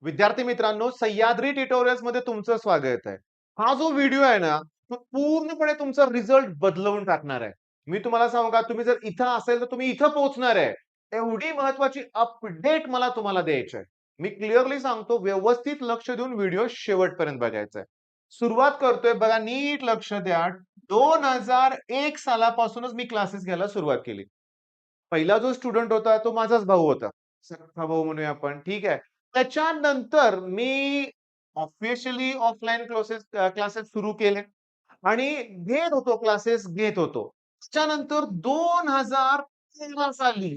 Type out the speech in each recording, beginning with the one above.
विद्यार्थी मित्रांनो, सह्याद्री ट्युटोरियल्स मध्ये तुमचं स्वागत आहे. हा जो व्हिडिओ आहे ना, तो पूर्णपणे तुमचा रिझल्ट बदलवून टाकणार आहे. मी तुम्हाला सांगू का, तुम्ही जर इथं असेल तर तुम्ही इथं पोहोचणार आहे. एवढी महत्वाची अपडेट मला तुम्हाला द्यायची आहे. मी क्लिअरली सांगतो, व्यवस्थित लक्ष देऊन व्हिडिओ शेवटपर्यंत बघायचा आहे. सुरुवात करतोय बघा, नीट लक्ष द्या. 2001 सालापासूनच मी क्लासेस घ्यायला सुरुवात केली. पहिला जो स्टुडंट होता तो माझाच भाऊ होता. सख्खा भाऊ म्हणूया आपण, ठीक आहे. त्याच्यानंतर मी ऑफिशियली ऑफलाईन क्लासेस सुरू केले आणि घेत होतो क्लासेस घेत होतो. त्याच्यानंतर 2013 साली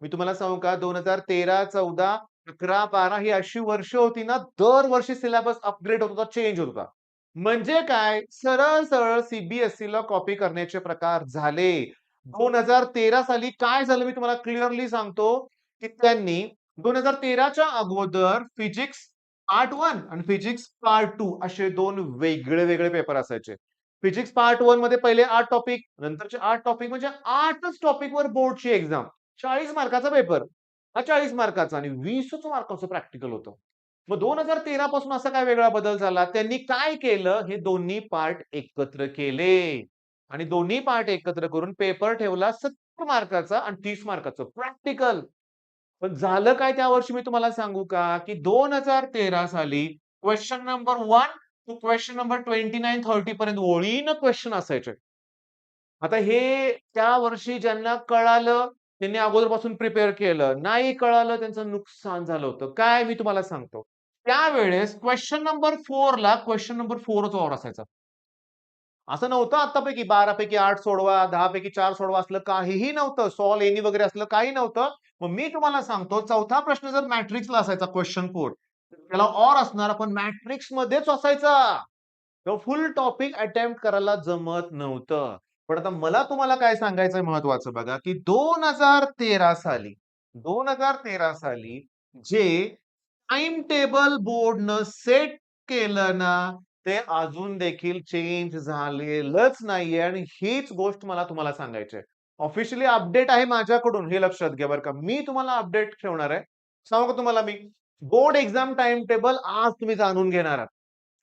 मी तुम्हाला सांगू का 2013, 14, 11, 12 ही अशी वर्ष होती ना, दरवर्षी सिलेबस अपग्रेड होत होता, चेंज होत होता. म्हणजे काय? सरळ-सरळ ला कॉपी करण्याचे प्रकार झाले. 2013 साली काय झालं मी तुम्हाला क्लिअरली सांगतो, की त्यांनी 2013 च्या अगोदर फिजिक्स पार्ट 1 आणि फिजिक्स पार्ट 2 असे 2 वेगळे-वेगळे पेपर असायचे. फिजिक्स पार्ट 1 मध्ये पहिले 8 टॉपिक, नंतरचे 8 टॉपिक म्हणजे 8च टॉपिकवर बोर्डची एक्झाम. 40 मार्काचा पेपर. हा 40 मार्काचा आणि 20च मार्काचं प्रॅक्टिकल होतं. मग 2013 पासून असा काय वेगळा बदल झाला? त्यांनी काय केलं? हे दोन्ही पार्ट एकत्र केले आणि दोन्ही पार्ट एकत्र करून पेपर ठेवला 70 मार्काचा आणि 30 मार्काचं प्रॅक्टिकल. पण झालं काय त्या वर्षी मी तुम्हाला सांगू का? की 2013 साली question number 1 to question number 29-30 पर्यंत ओळीनं क्वेशन असायचे. आता हे त्या वर्षी ज्यांना कळालं, त्यांनी अगोदरपासून प्रिपेअर केलं. नाही कळालं त्यांचं नुकसान झालं होतं. काय मी तुम्हाला सांगतो. त्यावेळेस क्वेशन नंबर 4 ला क्वेशन नंबर 4च ओव्हर असायचा. असं नव्हतं आत्तापैकी 12 पैकी 8 सोडवा, 10 पैकी 4 सोडवा असलं काहीही नव्हतं. सॉल्व्ह एनी वगैरे असलं काही नव्हतं. मग मी तुम्हाला सांगतो चौथा प्रश्न जर मॅट्रिक्सला असायचा क्वेशन 4 त्याला ऑर असणार पण मॅट्रिक्समध्येच असायचा. तो फुल टॉपिक अटेम्प्ट करायला जमत नव्हतं. पण आता मला तुम्हाला काय सांगायचंय महत्वाचं बघा, की 2013 साली जे टाईम टेबल बोर्डनं सेट केलं ना, ते अजून देखील चेंज झालेलंच नाहीये आणि हीच गोष्ट मला तुम्हाला सांगायची आहे. ऑफिशियली अपडेट आहे माझ्याकडून हे लक्षात घ्या बरं का. मी तुम्हाला अपडेट ठेवणार आहे. सांगू का तुम्हाला मी? बोर्ड एक्झाम टाईम टेबल आज तुम्ही जाणून घेणार आहात.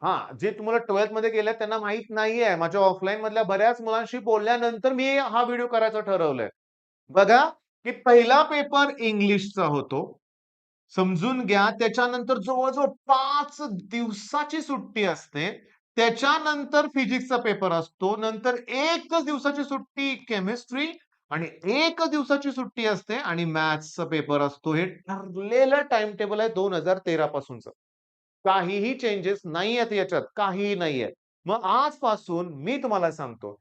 हां, जे तुम्हाला 12th मध्ये गेल्यात त्यांना माहीत नाहीये. माझ्या ऑफलाईन मधल्या बऱ्याच मुलांशी बोलल्यानंतर मी हा व्हिडिओ करायचं ठरवलंय. बघा, की पहिला पेपर इंग्लिशचा होतो. समजून घ्या. त्याच्यानंतर जवळ-जवळ 5 दिवसाची सुट्टी असते. त्याच्यानंतर फिजिक्सचा पेपर असतो. नंतर 1च दिवसाची सुट्टी केमिस्ट्री आणि 1 दिवसाची सुट्टी असते आणि मॅथ्सचा पेपर असतो. हे ठरलेलं टाईम टेबल आहे 2013 पासूनचं. काहीही चेंजेस नाहीयेत याच्यात, काहीही नाहीये. मग आजपासून मी तुम्हाला सांगतो,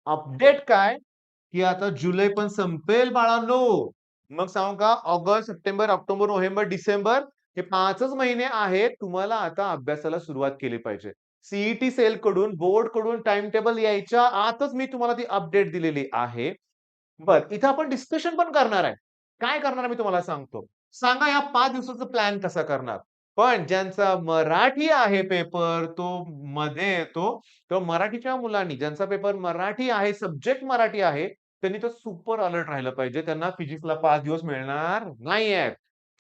अपडेट काय, की आता जुलै पण संपेल बाळांनो. मग सांगू का August, September, October, November, December हे 5च महिने आहेत. तुम्हाला आता अभ्यासाला सुरुवात केली पाहिजे. सीईटी सेलकडून, बोर्डकडून टाईम टेबल यायच्या आतच मी तुम्हाला ती अपडेट दिलेली आहे. बरं, इथं आपण डिस्कशन पण करणार आहे. काय करणार मी तुम्हाला सांगतो. सांगा या 5 दिवसाचा प्लॅन कसा करणार? पण ज्यांचा मराठी आहे पेपर तो मध्ये येतो. तर मराठीच्या मुलांनी ज्यांचा पेपर मराठी आहे, सब्जेक्ट मराठी आहे, त्यांनी तर सुपर अलर्ट राहिलं पाहिजे. त्यांना फिजिक्सला 5 दिवस मिळणार नाहीयेत.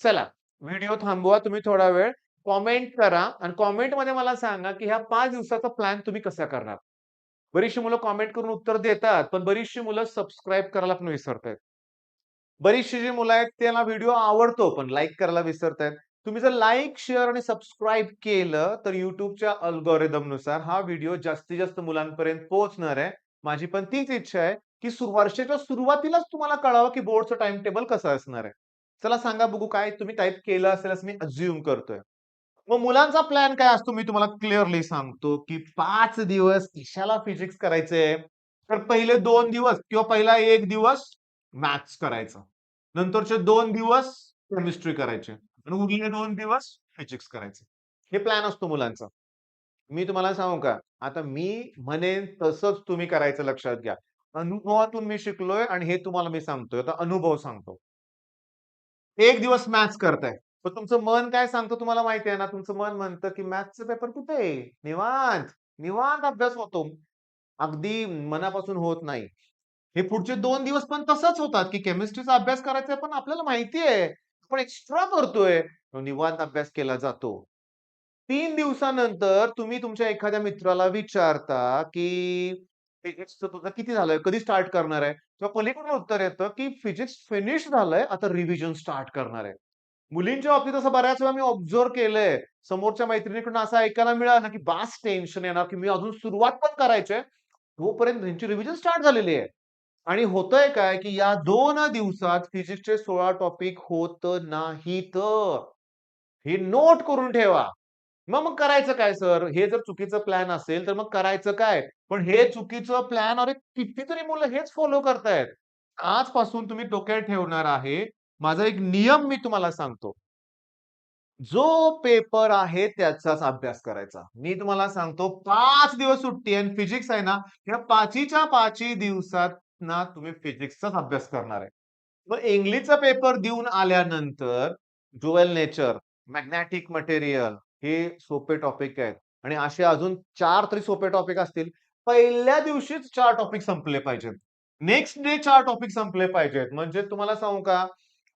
चला, व्हिडिओ थांबवा तुम्ही थोडा वेळ. कॉमेंट करा आणि कॉमेंटमध्ये मला सांगा, की ह्या 5 दिवसाचा प्लॅन तुम्ही कसा करणार? बरीचशी मुलं कॉमेंट करून उत्तर देतात, पण बरीचशी मुलं सबस्क्राईब करायला पण विसरतायत. बरीचशी जी मुलं आहेत त्यांना व्हिडिओ आवडतो, पण लाईक करायला विसरतायत. तुम्ही जर लाईक, शेअर आणि सबस्क्राईब केलं, तर YouTubeच्या अल्गोरिदमनुसार हा व्हिडिओ जास्तीत जास्त मुलांपर्यंत पोहोचणार आहे. माझी पण तीच इच्छा आहे, की वर्षाच्या सुरुवातीलाच तुम्हाला कळावं, की बोर्डचं टाईम टेबल कसं असणार आहे. चला सांगा बघू काय तुम्ही टाइप केलं असेल असं मी अझ्युम करतोय. मग मुलांचा प्लॅन काय असतो मी तुम्हाला क्लिअरली सांगतो, की 5 दिवस कशाला फिजिक्स करायचंय? तर पहिले 2 दिवस किंवा पहिला 1 दिवस मॅथ्स करायचा. नंतरचे 2 दिवस केमिस्ट्री करायचे आणि उरलेले 2 दिवस फिजिक्स करायचे. हे प्लॅन असतो मुलांचा. मी तुम्हाला सांगू का? आता मी म्हणेन तसंच तुम्ही करायचं लक्षात घ्या. अनुभवातून मी शिकलोय आणि हे तुम्हाला मी सांगतोय. आता अनुभव सांगतो. 1 दिवस मॅथ्स करताय. पण तुमचं मन काय सांगतं तुम्हाला माहिती आहे ना? तुमचं मन म्हणतं, की मॅथ्सचा पेपर कुठे आहे? निवांत, निवांत अभ्यास होतो. अगदी मनापासून होत नाही. हे पुढचे 2 दिवस पण तसंच होतात, की केमिस्ट्रीचा अभ्यास करायचा आहे, पण आपल्याला माहिती आहे, आपण एक्स्ट्रा करतोय, तो निवांत अभ्यास केला जातो. 3 दिवसानंतर तुम्ही तुमच्या एखाद्या मित्राला विचारता, की फिजिक्सचं तुझं किती झालंय? कधी स्टार्ट करणार आहे? तेव्हा पलीकडून उत्तर येतं, की फिजिक्स फिनिश झालंय, आता रिव्हिजन स्टार्ट करणार आहे. मुलींच्या बाबतीत असं बऱ्याच वेळा मी ऑब्झर्व्ह केलंय. समोरच्या मैत्रिणीकडून असं ऐकायला मिळालं, की बास टेन्शन येणार, की मी अजून सुरुवात पण करायची आहे. तोपर्यंत त्यांची रिव्हिजन स्टार्ट झालेली आहे. आणि होतंय काय, की या 2 दिवसात फिजिक्सचे 16 टॉपिक होत नाहीत. हे नोट करून ठेवा. मग करायचं काय सर? हे जर चुकीचं प्लॅन असेल, तर मग करायचं काय? पण हे चुकीचं प्लॅन अरे कितीतरी मुलं हेच फॉलो करतायत. आजपासून तुम्ही डोक्यात ठेवणार आहे. माझा एक नियम मी तुम्हाला सांगतो. जो पेपर आहे त्याचाच अभ्यास करायचा. मी तुम्हाला सांगतो 5 दिवस सुट्टी आहे आणि फिजिक्स आहे ना, या 5च्या 5ही दिवसात ना तुम्ही फिजिक्सचाच अभ्यास करणार आहे. मग इंग्लिशचा पेपर देऊन आल्यानंतर ड्युअल नेचर, मॅग्नेटिक मटेरियल हे सोपे टॉपिक आहेत आणि असे अजून 4 तरी सोपे टॉपिक असतील. पहिल्या दिवशीच 4 टॉपिक संपले पाहिजेत. नेक्स्ट डे 4 टॉपिक संपले पाहिजेत. म्हणजे तुम्हाला सांगू का,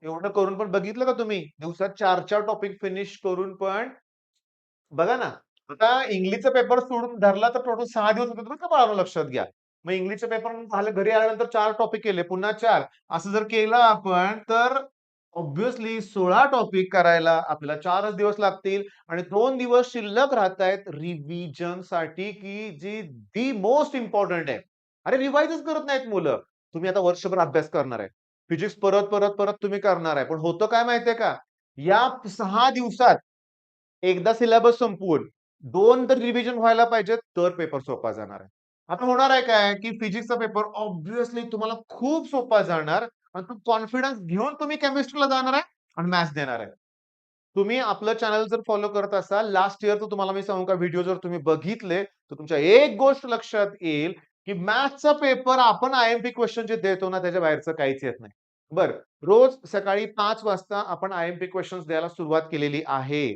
एवढं करून पण बघितलं का तुम्ही? दिवसात 4-4 टॉपिक फिनिश करून पण बघा ना, आता इंग्लिशचा पेपर सोडून धरला तर टोटल 6 दिवस होतात बरं का बाळांनो लक्षात घ्या. मग इंग्लिशचा पेपर झालं घरी आल्यानंतर 4 टॉपिक केले, पुन्हा 4 असं जर केलं आपण तर ऑब्व्हियसली 16 टॉपिक करायला आपल्याला 4च दिवस लागतील आणि 2 दिवस शिल्लक राहतायत रिव्हिजनसाठी की जी मोस्ट इम्पोर्टंट आहे. अरे रिवाइजच करत नाहीत मुलं. तुम्ही आता वर्षभर अभ्यास करणार आहे. फिजिक्स परत, परत, परत तुम्ही करणार आहे. पण होतं काय माहितीये का? या 6 दिवसात एकदा सिलेबस संपवून 2 तर रिव्हिजन व्हायला पाहिजेत, तर पेपर सोपा जाणार आहे. आता होणार आहे काय, की फिजिक्सचा पेपर ऑब्व्हियसली तुम्हाला खूप सोपा जाणार आणि तो कॉन्फिडन्स घेऊन तुम्ही केमिस्ट्रीला जाणार आहे आणि मॅथ्स देणार आहे. तुम्ही आपलं चॅनल जर फॉलो करत असाल, लास्ट इयरचं तुम्हाला मी सांगू का व्हिडिओ जर तुम्ही बघितले, तर तुमच्या एक गोष्ट लक्षात येईल, की मॅथ्सचा पेपर आपण आय-एम-पी क्वेशन जे देतो ना, त्याच्या बाहेरचं काहीच येत नाही. बरं, रोज सकाळी 5 वाजता आपण आय-एम-पी क्वेशन्स द्यायला सुरुवात केलेली आहे.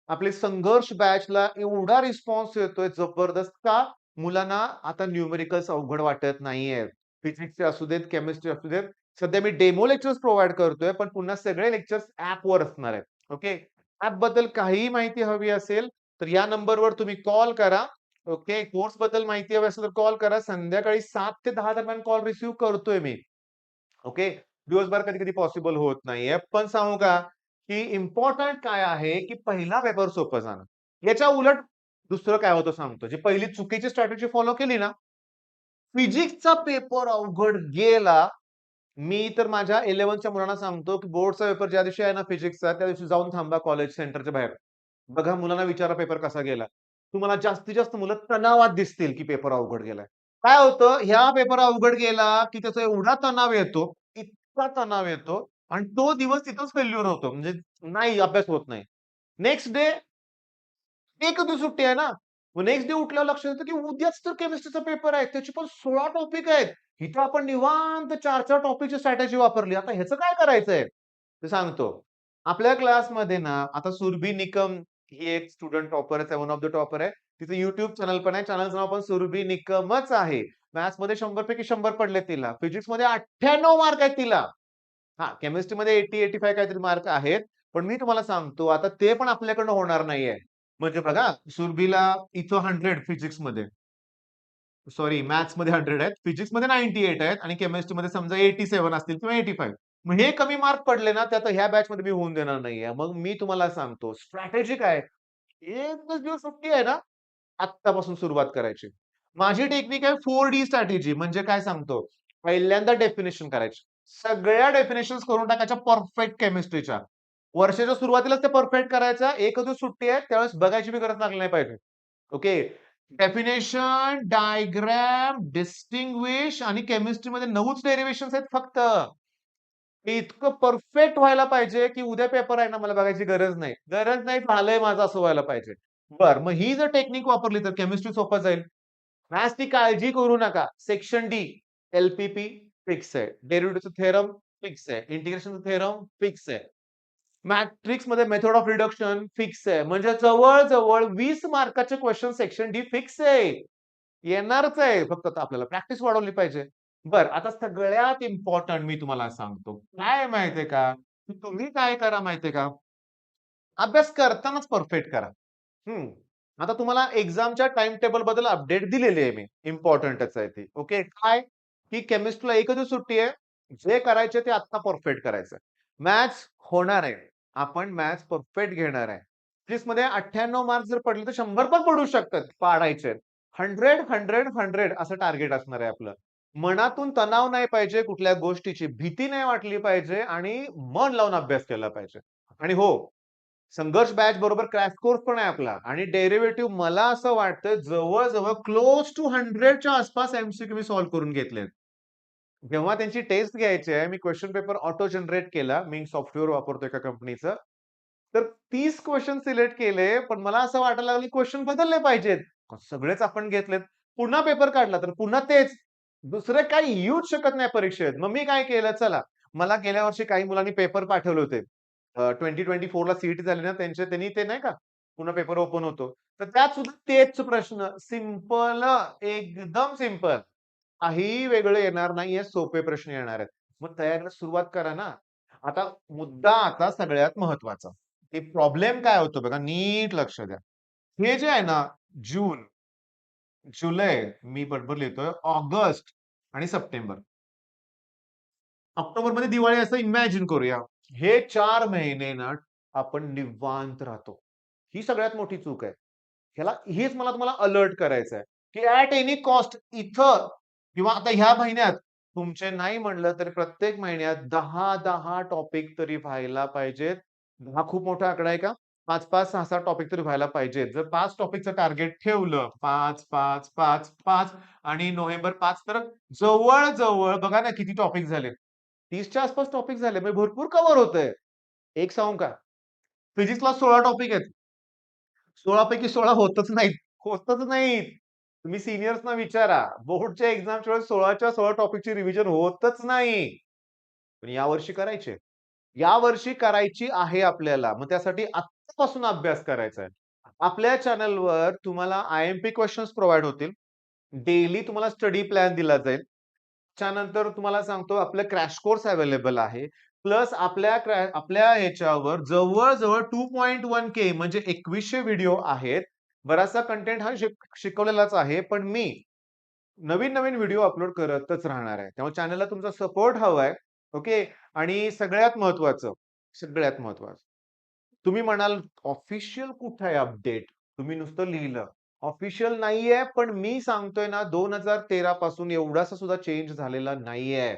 आपली संघर्ष बॅचला एवढा रिस्पॉन्स येतोय जबरदस्त का? मुलांना आता न्यूमेरिकल्स अवघड वाटत नाहीयेत. फिजिक्सचे असू देत, केमिस्ट्री असू देत. सध्या मी डेमो लेक्चर्स प्रोव्हाईड करतोय, पण पुन्हा सगळे लेक्चर्स ॲपवर असणार आहेत. ओके. ॲपबद्दल काहीही माहिती हवी असेल, तर या नंबरवर तुम्ही कॉल करा. ओके. कोर्सबद्दल माहिती हवी असेल तर कॉल करा. संध्याकाळी 7 ते 10 दरम्यान कॉल रिसीव्ह करतोय मी. ओके. दिवसभर कधी-कधी पॉसिबल होत नाहीये. पण सांगू का, की इम्पोर्टंट काय आहे, की पहिला पेपर सोपं जाणं. याच्या उलट दुसरं काय होतं सांगतो. जी पहिली चुकीची स्ट्रॅटेजी फॉलो केली ना, फिजिक्सचा पेपर अवघड गेला. मी तर माझ्या 11च्या मुलांना सांगतो, की बोर्डचा पेपर ज्या दिवशी आहे ना फिजिक्सचा, त्या दिवशी जाऊन थांबा कॉलेज सेंटरच्या बाहेर. बघा मुलांना विचारा पेपर कसा गेला. तुम्हाला जास्तीत जास्त मुलं तणावात दिसतील, की पेपर अवघड गेलाय. काय होतं, ह्या पेपर अवघड गेला, की त्याचा एवढा तणाव येतो, इतका तणाव येतो आणि तो दिवस तिथंच फेल्युअर होतो. म्हणजे नाही अभ्यास होत नाही. नेक्स्ट डे एकच दिवस सुट्टी आहे ना. मग नेक्स्ट डे उठल्यावर लक्षात येतं, की उद्याच तर केमिस्ट्रीचा पेपर आहे. त्याचे पण 16 टॉपिक आहेत. इथं आपण निवांत 4-4 टॉपिकची स्ट्रॅटेजी वापरली. आता ह्याचं काय करायचंय? ते सांगतो. आपल्या क्लासमध्ये ना आता सुरभी निकम ही एक स्टुडंट टॉपरच आहे. वन ऑफ द टॉपर आहे. तिचं YouTube चॅनल पण आहे. चॅनलचं नाव पण सुरभी निकमच आहे. मॅथ्समध्ये 100 पैकी 100 पडले तिला. फिजिक्समध्ये 98 मार्क आहेत तिला. हां, केमिस्ट्रीमध्ये 80-85 काहीतरी मार्क आहेत. पण मी तुम्हाला सांगतो आता ते पण आपल्याकडनं होणार नाहीये. म्हणजे बघा सुरभीला इथं 100 फिजिक्समध्ये, सॉरी मॅथ्समध्ये 100 आहेत, फिजिक्समध्ये 98 आहेत आणि केमिस्ट्रीमध्ये समजा 87 असतील किंवा 85. मग हे कमी मार्क पडले ना, ते आता ह्या बॅचमध्ये मी होऊन देणार नाहीये. मग मी तुम्हाला सांगतो स्ट्रॅटेजी काय? एकच दिवस सुट्टी आहे ना, आत्तापासून सुरुवात करायची. माझी टेक्निक आहे 4D स्ट्रॅटेजी म्हणजे काय सांगतो, पहिल्यांदा डेफिनिशन करायची. सगळ्या डेफिनिशन्स करून टाकायच्या परफेक्ट केमिस्ट्रीच्या. वर्षाच्या सुरुवातीलाच ते परफेक्ट करायचा. एकच दिवस सुट्टी आहे, त्यावेळेस बघायची बी गरज लागली नाही पाहिजे. ओके. डेफिनेशन, डायग्राम, डिस्टिंग्विश आणि केमिस्ट्रीमध्ये 9च डेरिव्हेशन्स आहेत फक्त. ते इतकं परफेक्ट व्हायला पाहिजे, की उद्या पेपर आहे ना, मला बघायची गरज नाही. गरज नाही, झालंय माझं असं व्हायला पाहिजे. बरं, मग ही जर टेक्निक वापरली तर केमिस्ट्री सोपं जाईल. मॅथ्सची काळजी करू नका. सेक्शन डी, एल-पी-पी फिक्स आहे. डेरिव्हेटिव्हचा थेरम फिक्स आहे. इंटिग्रेशनचा थेरम फिक्स आहे. मॅट्रिक्समध्ये मेथड ऑफ रिडक्शन फिक्स आहे. म्हणजे जवळ-जवळ 20 मार्काचे क्वेशन सेक्शन डी फिक्स आहे. येणारच आहे. फक्त आता आपल्याला प्रॅक्टिस वाढवली पाहिजे. बरं, आता सगळ्यात इम्पोर्टंट मी तुम्हाला सांगतो. काय आहे माहितीये का? तुम्ही काय करा माहितीये का? अभ्यास करतानाच परफेक्ट करा. हं. आता तुम्हाला एक्झामच्या टाईम टेबल बद्दल अपडेट दिलेली आहे मी. इम्पोर्टंटच आहे ती. ओके. काय? की केमिस्ट्रीला एकच दिवस सुट्टी आहे. जे करायचे ते आत्ता परफेक्ट करायचं. मॅथ्स होणार आहे. आपण मॅथ्स परफेक्ट घेणार आहे. इंग्लिशमध्ये 98 मार्क्स जर पडले तर 100 पण पडू शकतात. पाडायचे. 100, 100, 100 असं टार्गेट असणार आहे आपलं. मनातून तणाव नाही पाहिजे कुठल्या गोष्टीची, भीती नाही वाटली पाहिजे आणि मन लावून अभ्यास केला पाहिजे. आणि हो, संघर्ष बॅच बरोबर क्रॅश कोर्स पण आहे आपला आणि डेरिव्हेटिव्ह मला असं वाटतं जवळ-जवळ क्लोज टू 100च्या आसपास एमसीक्यू मी सॉल्व्ह करून घेतलेत. जेव्हा त्यांची टेस्ट घ्यायची आहे, मी क्वेशन पेपर ऑटो जनरेट केला. मी सॉफ्टवेअर वापरतो एका कंपनीचं. तर 30 क्वेशन सिलेक्ट केले, पण मला असं वाटायला लागलं क्वेशन बदलले पाहिजेत. सगळेच आपण घेतलेत. पुन्हा पेपर काढला तर पुन्हा तेच. दुसरं काही येऊच शकत नाही परीक्षेत. मग मी काय केलं, चला मला गेल्या वर्षी काही मुलांनी पेपर पाठवले होते. 2024ला सीईटी झाली ना त्यांनी ते नाही का, पुन्हा पेपर ओपन होतो. तर त्यात सुद्धा तेच प्रश्न. सिंपल एकदम सिंपल. काहीही वेगळं येणार नाहीये, सोपे प्रश्न येणार आहेत. मग तयारीला सुरुवात करा ना. आता मुद्दा आता सगळ्यात महत्त्वाचा. ते प्रॉब्लेम काय होतो बघा, नीट लक्ष द्या. हे जे आहे ना, जून, जुलै, मी बरोबर लिहितोय, ऑगस्ट आणि सप्टेंबर. ऑक्टोबरमध्ये दिवाळी असं इमॅजिन करूया. हे 4 महिने ना आपण निवांत राहतो. ही सगळ्यात मोठी चूक आहे. हेच मला तुम्हाला अलर्ट करायचं आहे, की ॲट एनी कॉस्ट इथं किंवा आता ह्या महिन्यात तुमचे नाही म्हणलं तरी प्रत्येक महिन्यात 10-10 टॉपिक तरी व्हायला पाहिजेत. 10 खूप मोठा आकडा आहे का? 5-5, 6-6 टॉपिक तरी व्हायला पाहिजेत. जर 5 टॉपिकचं टार्गेट ठेवलं 5, 5, 5, 5 आणि नोव्हेंबर 5 तर जवळ-जवळ बघा ना किती टॉपिक झाले. 30च्या आसपास टॉपिक झाले. म्हणजे भरपूर कव्हर होतंय. एक सांगू का? फिजिक्सला 16 टॉपिक आहेत. 16 पैकी 16 होतच नाहीत. होतच नाहीत. तुम्ही सीनियर्सना विचारा. बोर्डच्या एक्झामच्या वेळेस 16च्या 16 टॉपिकची रिव्हिजन होतच नाही. पण यावर्षी करायची आहे. यावर्षी करायची आहे आपल्याला. मग त्यासाठी आत्तापासून अभ्यास करायचा आहे. आपल्या चॅनलवर तुम्हाला आय-एम-पी क्वेशन्स प्रोव्हाईड होतील. डेली तुम्हाला स्टडी प्लॅन दिला जाईल. त्यानंतर तुम्हाला सांगतो आपलं क्रॅश कोर्स अवेलेबल आहे. प्लस आपल्या ह्याच्यावर जवळ-जवळ 2.1 के म्हणजे 2100 व्हिडिओ आहेत. बराचसा कंटेंट हा शिकवलेलाच आहे. पण मी नवीन-नवीन व्हिडिओ अपलोड करतच राहणार आहे. त्यामुळे चॅनलला तुमचा सपोर्ट हवाय. ओके. आणि सगळ्यात महत्वाचं. तुम्ही म्हणाल ऑफिशियल कुठे आहे अपडेट? तुम्ही नुसतं लिहिलं. ऑफिशियल नाहीये, पण मी सांगतोय ना 2013 पासून एवढासा सुद्धा चेंज झालेला नाहीये.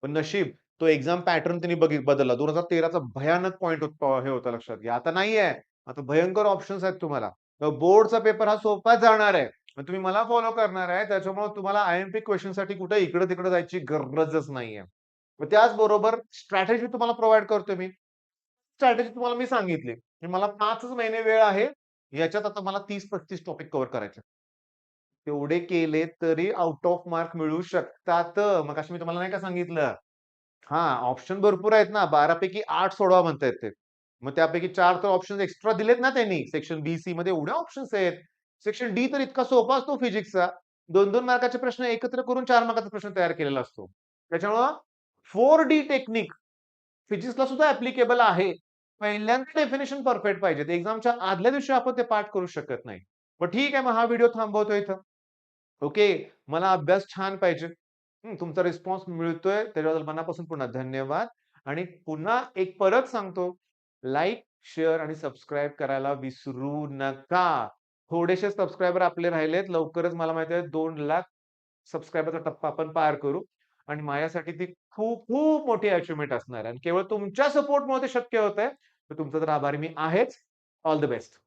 पण नशीब तो एक्झाम पॅटर्न त्यांनी बदलला. 2013चा भयानक पॉइंट हे होता लक्षात घ्या. आता नाहीये. आता भयंकर ऑप्शन्स आहेत तुम्हाला. बोर्डचा पेपर हा सोपाच जाणार आहे. मग तुम्ही मला फॉलो करणार आहे. त्याच्यामुळे तुम्हाला आय-एम-पी क्वेशनसाठी कुठे इकडं-तिकडे जायची गरजच नाहीये. मग त्याचबरोबर स्ट्रॅटेजी तुम्हाला प्रोव्हाईड करतोय मी. स्ट्रॅटेजी तुम्हाला मी सांगितली, की मला 5च महिने वेळ आहे. याच्यात आता मला 30-35 टॉपिक कव्हर करायचे. तेवढे केले तरी आउट ऑफ मार्क मिळू शकतात. मगाशी मी तुम्हाला नाही का सांगितलं? हां, ऑप्शन भरपूर आहेत ना. 12 पैकी 8 सोडवा म्हणतायत ते. मग त्यापैकी 4 तर ऑप्शन्स एक्स्ट्रा दिलेत ना त्यांनी. सेक्शन बी, मध्ये एवढे ऑप्शन्स आहेत. सेक्शन डी तर इतका सोपा असतो फिजिक्सचा. 2-2 मार्काचे प्रश्न एकत्र करून 4 मार्काचा प्रश्न तयार केलेला असतो. त्याच्यामुळं 4D टेक्निक फिजिक्सला सुद्धा ॲप्लिकेबल आहे. पहिल्यांदा डेफिनिशन परफेक्ट पाहिजे. एक्झामच्या आदल्या दिवशी आपण ते पाठ करू शकत नाही. मग ठीक आहे, मग हा व्हिडिओ थांबवतो इथं. ओके. मला अभ्यास छान पाहिजे. तुमचा रिस्पॉन्स मिळतोय त्याच्याबद्दल मनापासून पुन्हा धन्यवाद. आणि पुन्हा एक परत सांगतो, लाइक, शेअर आणि सबस्क्राईब करायला विसरू नका. थोडेसे सबस्क्रायबर आपले राहिलेत. लवकरच मला माहिती आहे 2,00,000 सबस्क्रायबरचा टप्पा आपण पार करू आणि माझ्यासाठी ती खूप खूप मोठी अचिव्हमेंट असणार आहे आणि केवळ तुमच्या सपोर्टमुळे ते शक्य होतंय. तर तुमचा तर आभारी मी आहेच. All the best.